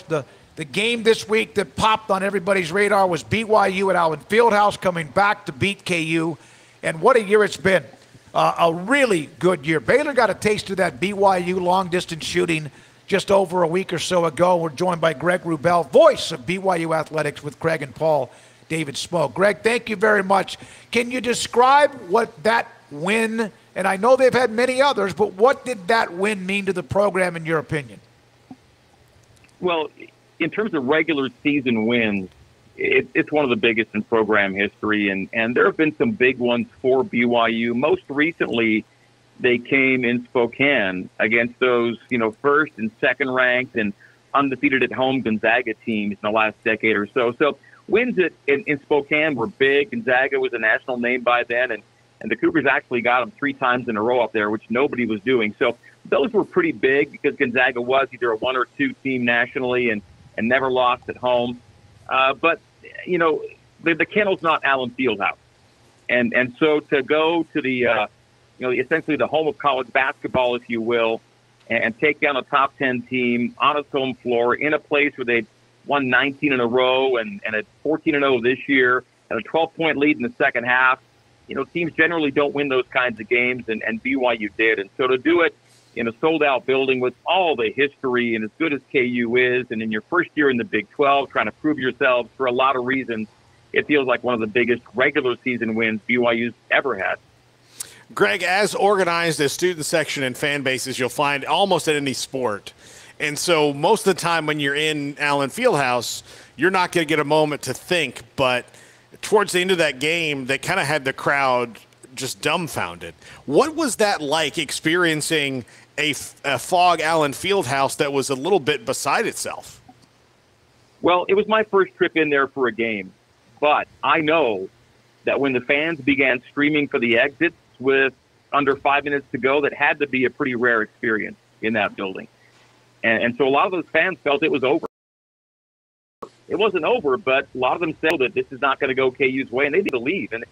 The game this week that popped on everybody's radar was BYU at Allen Fieldhouse coming back to beat KU. And what a year it's been. A really good year. Baylor got a taste of that BYU long-distance shooting just over a week or so ago. We're joined by Greg Wrubell, voice of BYU Athletics with Craig and Paul David Smo. Greg, thank you very much. Can you describe what that win, and I know they've had many others, but what did that win mean to the program in your opinion? Well, in terms of regular season wins, it's one of the biggest in program history, and there have been some big ones for BYU. Most recently, they came in Spokane against those, first and second ranked and undefeated at home Gonzaga teams in the last decade or so. So wins in Spokane were big. Gonzaga was a national name by then, and the Cougars actually got them 3 times in a row up there, which nobody was doing. So those were pretty big because Gonzaga was either a 1 or 2 team nationally and never lost at home. But, the kennel's not Allen Fieldhouse. And so to go to the, essentially the home of college basketball, if you will, and take down a top 10 team on its home floor in a place where they'd won 19 in a row and a 14-0 this year and a 12-point lead in the second half. Teams generally don't win those kinds of games, and BYU did. And so to do it in a sold-out building with all the history and as good as KU is, and in your first year in the Big 12, trying to prove yourselves for a lot of reasons, it feels like one of the biggest regular season wins BYU's ever had. Greg, as organized as student section and fan bases you'll find almost at any sport. And so most of the time when you're in Allen Fieldhouse, you're not going to get a moment to think, but towards the end of that game, they kind of had the crowd just dumbfounded. What was that like, experiencing a fog Allen Fieldhouse that was a little bit beside itself? Well, it was my first trip in there for a game, but I know that when the fans began streaming for the exits with under 5 minutes to go, that had to be a pretty rare experience in that building. And so a lot of those fans felt it was over. It wasn't over, but a lot of them said that this is not going to go KU's way, and they didn't believe. And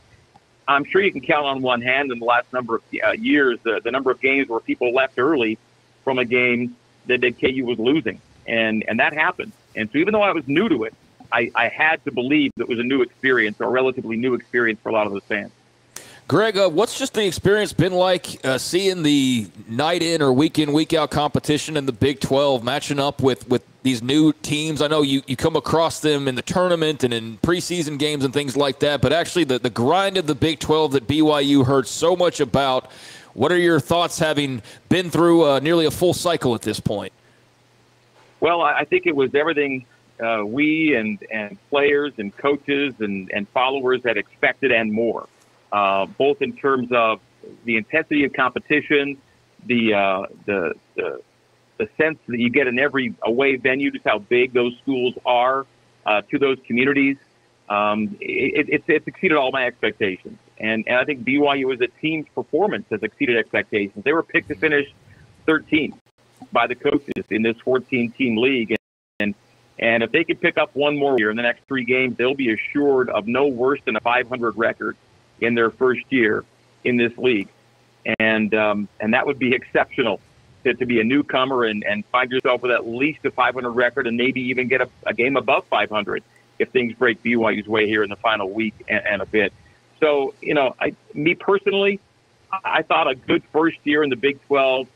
I'm sure you can count on one hand in the last number of years the number of games where people left early from a game that KU was losing. And that happened. And so even though I was new to it, I had to believe that it was a new experience, or a relatively new experience for a lot of those fans. Greg, what's just the experience been like seeing the night in or week in, week out competition in the Big 12, matching up with these new teams? I know you come across them in the tournament and in preseason games and things like that, but actually the grind of the Big 12 that BYU heard so much about, what are your thoughts having been through nearly a full cycle at this point? Well, I think it was everything we and players and coaches and followers had expected and more. Both in terms of the intensity of competition, the sense that you get in every away venue, just how big those schools are to those communities. It's exceeded all my expectations. And I think BYU as a team's performance has exceeded expectations. They were picked to finish 13th by the coaches in this 14-team league. And if they could pick up one more year in the next 3 games, they'll be assured of no worse than a 500 record in their first year in this league. And that would be exceptional to be a newcomer and find yourself with at least a 500 record and maybe even get a game above 500 if things break BYU's way here in the final week and a bit. So, me personally, I thought a good first year in the Big 12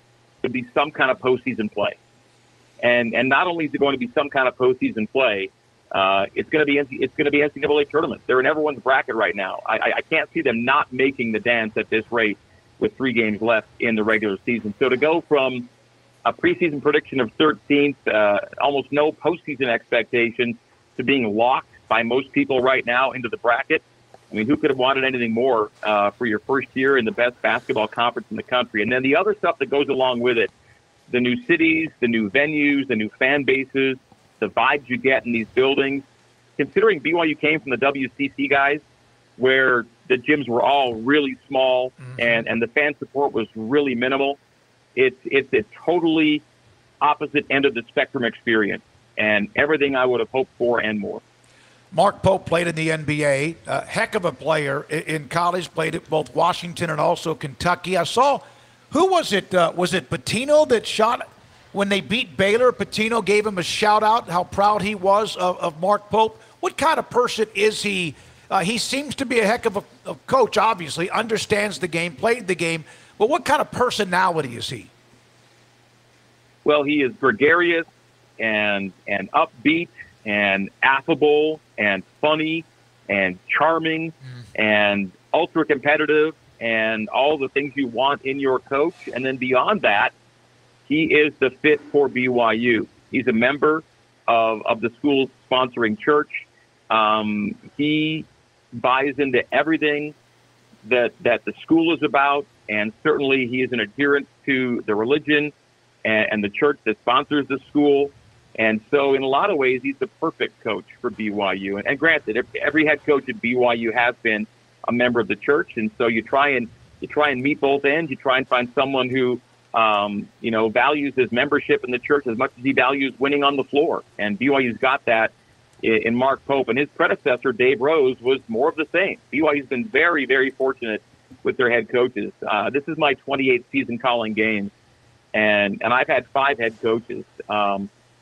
would be some kind of postseason play. And not only is it going to be some kind of postseason play, it's going to be NCAA tournament. They're in everyone's bracket right now. I can't see them not making the dance at this rate with 3 games left in the regular season. So to go from a preseason prediction of 13th, almost no postseason expectations, to being locked by most people right now into the bracket, I mean, who could have wanted anything more for your first year in the best basketball conference in the country? And then the other stuff that goes along with it, the new cities, the new venues, the new fan bases, the vibes you get in these buildings. Considering BYU came from the WCC guys, where the gyms were all really small and the fan support was really minimal, it's a totally opposite end of the spectrum experience, and everything I would have hoped for and more. Mark Pope played in the NBA, a heck of a player in college, played at both Washington and also Kentucky. I saw, who was it? Was it Pitino that shot When they beat Baylor, Pitino gave him a shout-out, how proud he was of Mark Pope. What kind of person is he? He seems to be a heck of a coach, obviously, understands the game, played the game. But what kind of personality is he? Well, he is gregarious and upbeat and affable and funny and charming and ultra competitive and all the things you want in your coach. And then beyond that, he is the fit for BYU. He's a member of the school's sponsoring church. He buys into everything that the school is about, and certainly he is an adherent to the religion and the church that sponsors the school. And so in a lot of ways, he's the perfect coach for BYU. And granted, every head coach at BYU has been a member of the church. And so you try and meet both ends. You try and find someone who, values his membership in the church as much as he values winning on the floor. And BYU's got that in Mark Pope. And his predecessor, Dave Rose, was more of the same. BYU's been very, very fortunate with their head coaches. This is my 28th season calling games. And I've had 5 head coaches.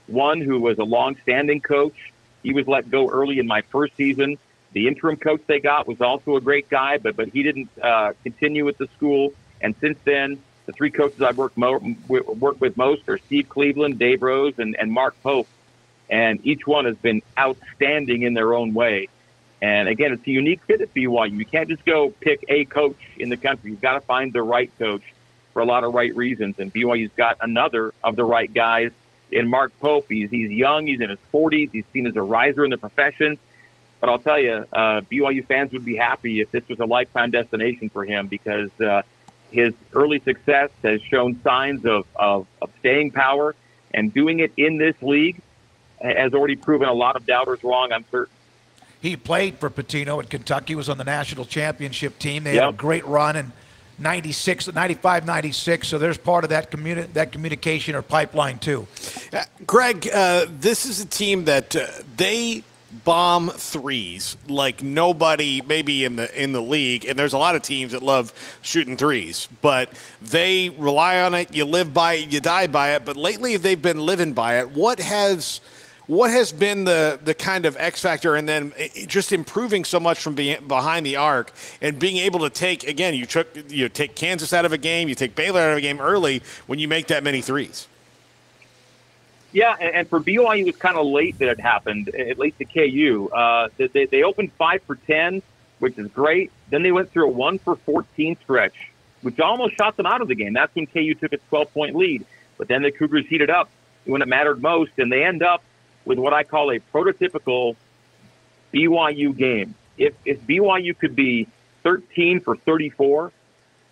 One who was a long-standing coach. He was let go early in my first season. The interim coach they got was also a great guy, but he didn't continue with the school. And since then, the 3 coaches I've worked with most are Steve Cleveland, Dave Rose, and Mark Pope. And each one has been outstanding in their own way. And again, it's a unique fit at BYU. You can't just go pick a coach in the country. You've got to find the right coach for a lot of right reasons. And BYU's got another of the right guys in Mark Pope. He's young. He's in his 40s. He's seen as a riser in the profession. But I'll tell you, BYU fans would be happy if this was a lifetime destination for him, because his early success has shown signs of staying power, and doing it in this league has already proven a lot of doubters wrong, I'm certain. He played for Pitino at Kentucky, was on the national championship team. They had a great run in 95, 96, so there's part of that communication or pipeline too. Greg, this is a team that they bomb threes like nobody maybe in the league, and there's a lot of teams that love shooting threes, but they rely on it. You live by it, you die by it. But lately they've been living by it. What has been the kind of X factor, and then just improving so much from being behind the arc and being able to take, again, you take Kansas out of a game, you take Baylor out of a game early when you make that many threes? Yeah, and for BYU, it was kind of late that it happened, at least at KU. They opened 5 for 10, which is great. Then they went through a 1 for 14 stretch, which almost shot them out of the game. That's when KU took a 12-point lead. But then the Cougars heated up when it mattered most, and they end up with what I call a prototypical BYU game. If BYU could be 13 for 34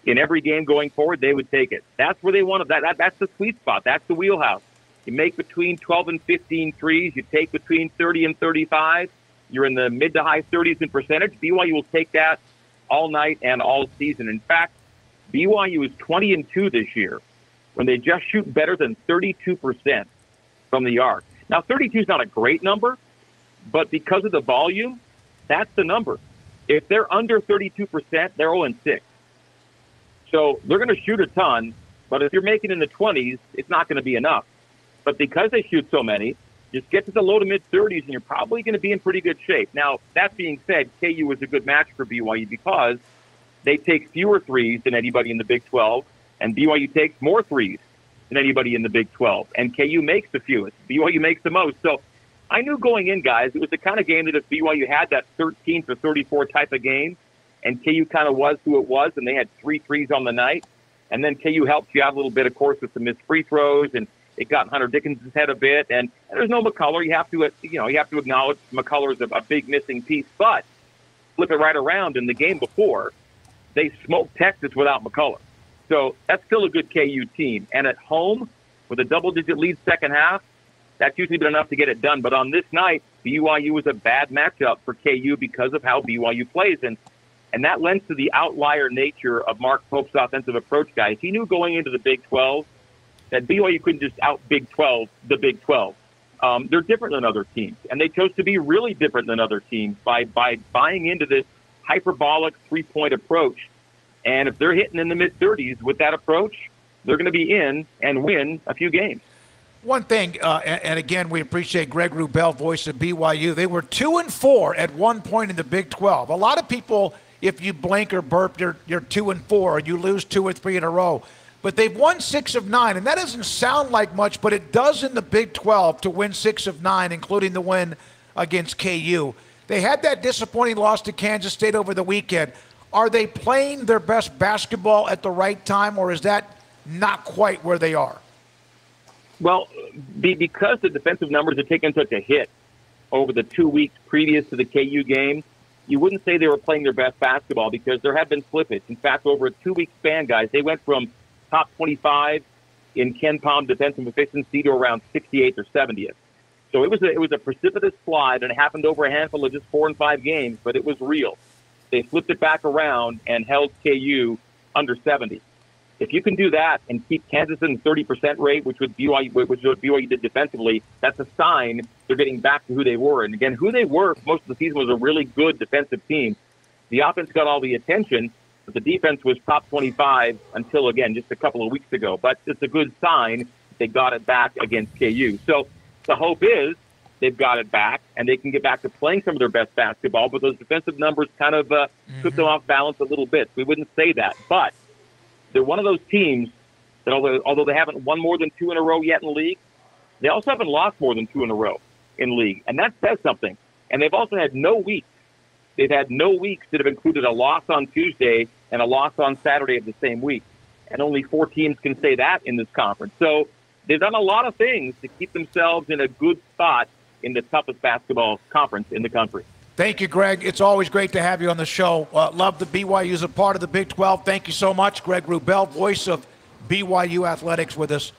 in every game going forward, they would take it. That's where they want it. That's the sweet spot. That's the wheelhouse. You make between 12 and 15 threes. You take between 30 and 35. You're in the mid to high 30s in percentage. BYU will take that all night and all season. In fact, BYU is 20-2 this year when they just shoot better than 32% from the arc. Now, 32 is not a great number, but because of the volume, that's the number. If they're under 32%, they're 0-6. So they're going to shoot a ton, but if you're making in the 20s, it's not going to be enough. But because they shoot so many, just get to the low to mid 30s and you're probably going to be in pretty good shape. Now, that being said, KU was a good match for BYU because they take fewer threes than anybody in the Big 12, and BYU takes more threes than anybody in the Big 12. And KU makes the fewest. BYU makes the most. So I knew going in, guys, it was the kind of game that if BYU had that 13 for 34 type of game, and KU kind of was who it was, and they had 3 threes on the night, and then KU helped you out a little bit, of course, with the missed free throws, and it got Hunter Dickinson's head a bit, and there's no McCullough. You have to acknowledge McCullough's a big missing piece. But flip it right around, in the game before, they smoked Texas without McCullough. So that's still a good KU team. And at home, with a double-digit lead second half, that's usually been enough to get it done. But on this night, BYU was a bad matchup for KU because of how BYU plays, and that lends to the outlier nature of Mark Pope's offensive approach, guys. He knew going into the Big 12 that BYU couldn't just out Big 12 the Big 12. They're different than other teams, and they chose to be really different than other teams by buying into this hyperbolic three-point approach. And if they're hitting in the mid-30s with that approach, they're going to be in and win a few games. One thing, and again, we appreciate Greg Wrubell, voice of BYU. They were 2-4 at one point in the Big 12. A lot of people, if you blink or burp, you're 2-4, or you lose 2 or 3 in a row. But they've won 6 of 9, and that doesn't sound like much, but it does in the Big 12 to win 6 of 9, including the win against KU. They had that disappointing loss to Kansas State over the weekend. Are they playing their best basketball at the right time, or is that not quite where they are? Well, because the defensive numbers had taken such a hit over the 2 weeks previous to the KU game, you wouldn't say they were playing their best basketball because there had been slippage. In fact, over a 2-week span, guys, they went from top 25 in Ken Palm defensive efficiency to around 68th or 70th. So it was a precipitous slide, and it happened over a handful of just 4 and 5 games, but it was real. They flipped it back around and held KU under 70. If you can do that and keep Kansas in the 30% rate, which what BYU did defensively, that's a sign they're getting back to who they were. And again, who they were most of the season was a really good defensive team. The offense got all the attention, but the defense was top 25 until, again, just a couple of weeks ago. But it's a good sign they got it back against KU. So the hope is they've got it back and they can get back to playing some of their best basketball, but those defensive numbers kind of took them off balance a little bit. We wouldn't say that, but they're one of those teams that although they haven't won more than 2 in a row yet in the league, they also haven't lost more than 2 in a row in the league. And that says something. And they've also had no weeks. They've had no weeks that have included a loss on Tuesday and a loss on Saturday of the same week. And only 4 teams can say that in this conference. So they've done a lot of things to keep themselves in a good spot in the toughest basketball conference in the country. Thank you, Greg. It's always great to have you on the show. Love the BYU as a part of the Big 12. Thank you so much. Greg Wrubell, voice of BYU Athletics, with us